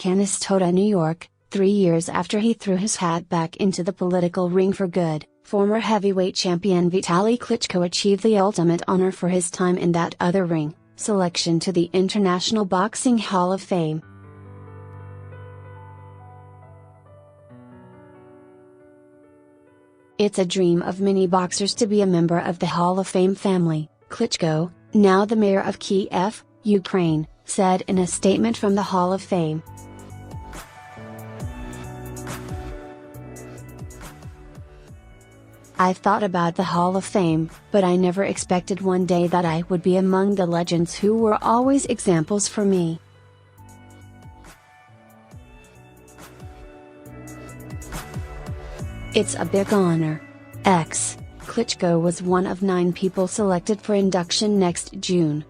CANASTOTA, New York. 3 years after he threw his hat back into the political ring for good, former heavyweight champion Vitali Klitschko achieved the ultimate honor for his time in that other ring: selection to the International Boxing Hall of Fame. It's a dream of many boxers to be a member of the Hall of Fame family, Klitschko, now the mayor of Kiev, Ukraine, said in a statement from the Hall of Fame. "I've thought about the Hall of Fame, but I never expected one day that I would be among the legends who were always examples for me. It's a big honor." Klitschko was one of 9 people selected for induction next June.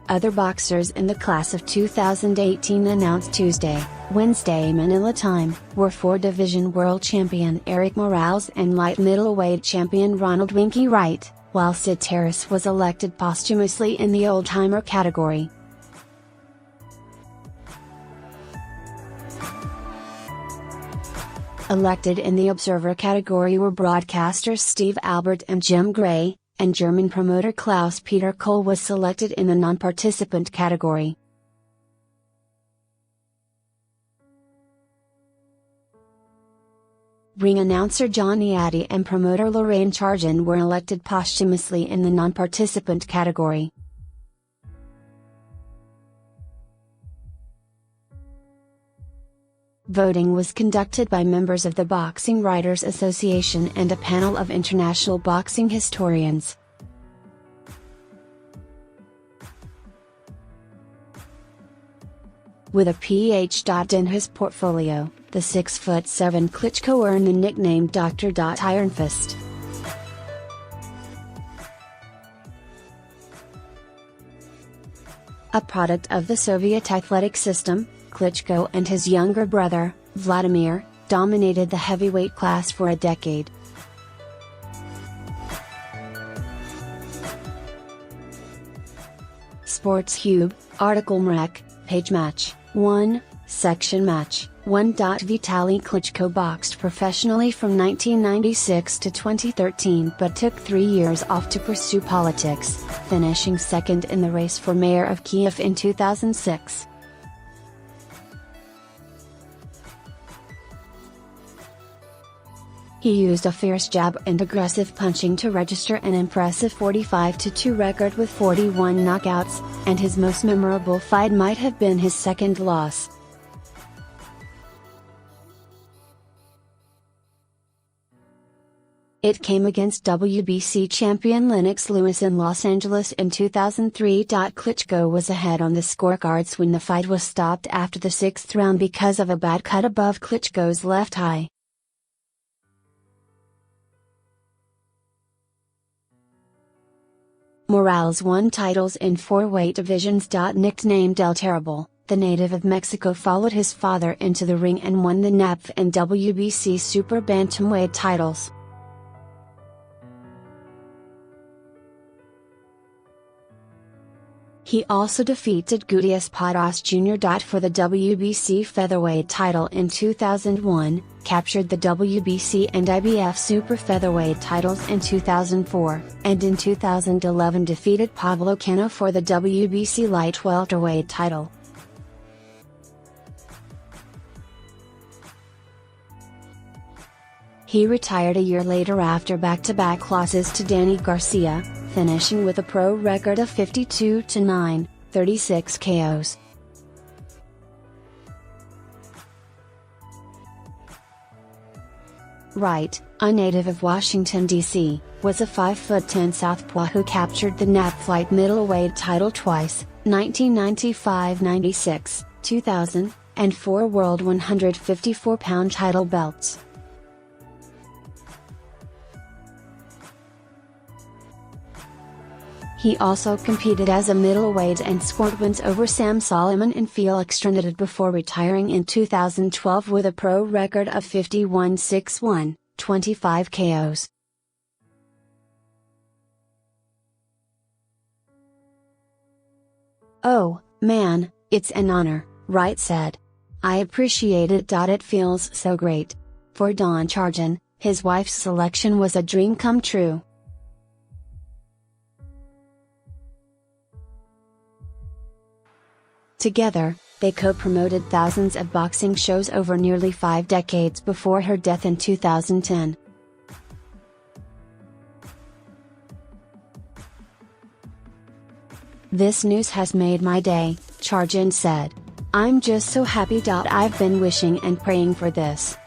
Other boxers in the class of 2018 announced Tuesday, Wednesday Manila time, were 4-division world champion Erik and light middleweight champion Ronald "Winky" Wright, while Sid Terrace was elected posthumously in the old-timer category. Elected in the observer category were broadcasters Steve Albert and Jim Gray, and German promoter Klaus-Peter Kohl was selected in the non-participant category. Ring announcer Johnny Addy and promoter Lorraine Charjan were elected posthumously in the non-participant category. Voting was conducted by members of the Boxing Writers Association and a panel of international boxing historians. With a PhD in his portfolio, the 6'7" Klitschko earned the nickname Dr. Iron Fist. A product of the Soviet athletic system, Klitschko and his younger brother, Vladimir, dominated the heavyweight class for a decade. SportsCube, article Mrek, page match 1, section match 1. Vitali Klitschko boxed professionally from 1996 to 2013 but took 3 years off to pursue politics, finishing second in the race for mayor of Kiev in 2006. He used a fierce jab and aggressive punching to register an impressive 45-2 record with 41 knockouts, and his most memorable fight might have been his second loss. It came against WBC champion Lennox Lewis in Los Angeles in 2003. Klitschko was ahead on the scorecards when the fight was stopped after the 6th round because of a bad cut above Klitschko's left eye. Morales won titles in 4 weight divisions. Nicknamed El Terrible, the native of Mexico followed his father into the ring and won the NAPF and WBC Super Bantamweight titles. He also defeated Gutierrez Padas Jr. For the WBC featherweight title in 2001, captured the WBC and IBF super featherweight titles in 2004, and in 2011 defeated Pablo Cano for the WBC light welterweight title. He retired a year later after back-to-back losses to Danny Garcia, finishing with a pro record of 52-9, 36 KOs. Wright, a native of Washington, D.C., was a 5'10" southpaw who captured the NAPF light middleweight title twice, 1995-96, 2000, and 4 World 154-pound title belts. He also competed as a middleweight and scored wins over Sam Solomon and Felix Trinidad before retiring in 2012 with a pro record of 51-6-1, 25 KOs. "Oh, man, it's an honor," Wright said. "I appreciate it. It feels so great." For Don Charjan, his wife's selection was a dream come true. Together, they co-promoted thousands of boxing shows over nearly 5 decades before her death in 2010. "This news has made my day," Charjan said. "I'm just so happy. I've been wishing and praying for this."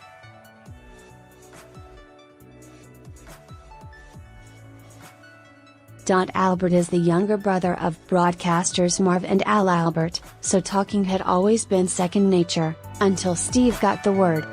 Albert is the younger brother of broadcasters Marv and Al Albert, so talking had always been second nature, until Steve got the word.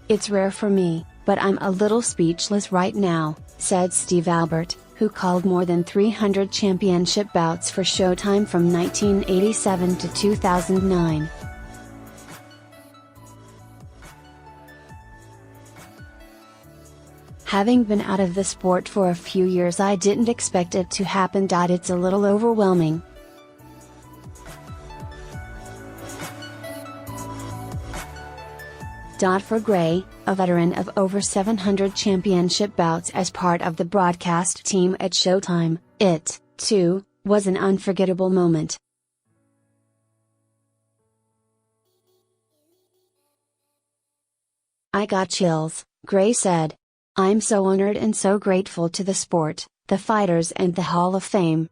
"It's rare for me, but I'm a little speechless right now," said Steve Albert, who called more than 300 championship bouts for Showtime from 1987 to 2009. "Having been out of the sport for a few years, I didn't expect it to happen. It's a little overwhelming." For Gray, a veteran of over 700 championship bouts as part of the broadcast team at Showtime, it, too, was an unforgettable moment. "I got chills," Gray said. "I'm so honored and so grateful to the sport, the fighters and the Hall of Fame."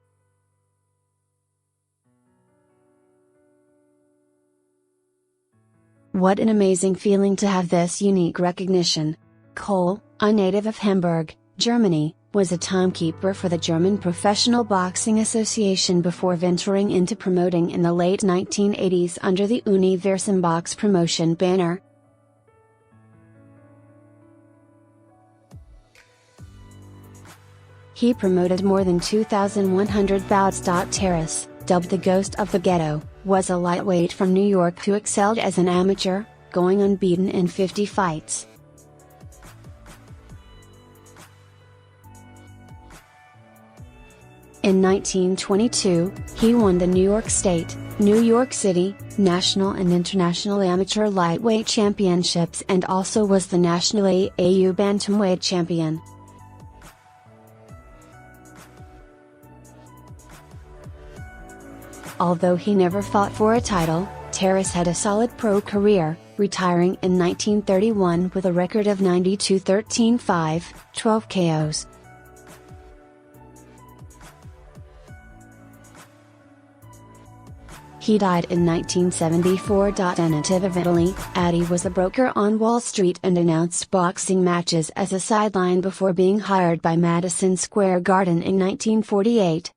"What an amazing feeling to have this unique recognition." Cole, a native of Hamburg, Germany, was a timekeeper for the German Professional Boxing Association before venturing into promoting in the late 1980s under the Universenbox promotion banner. He promoted more than 2,100 bouts. Terrace, dubbed the Ghost of the Ghetto, was a lightweight from New York who excelled as an amateur, going unbeaten in 50 fights. In 1922, he won the New York State, New York City, National and International Amateur Lightweight Championships and also was the National AAU Bantamweight Champion. Although he never fought for a title, Terrace had a solid pro career, retiring in 1931 with a record of 92-13-5, 12 KOs. He died in 1974. A native of Italy, Addy was a broker on Wall Street and announced boxing matches as a sideline before being hired by Madison Square Garden in 1948.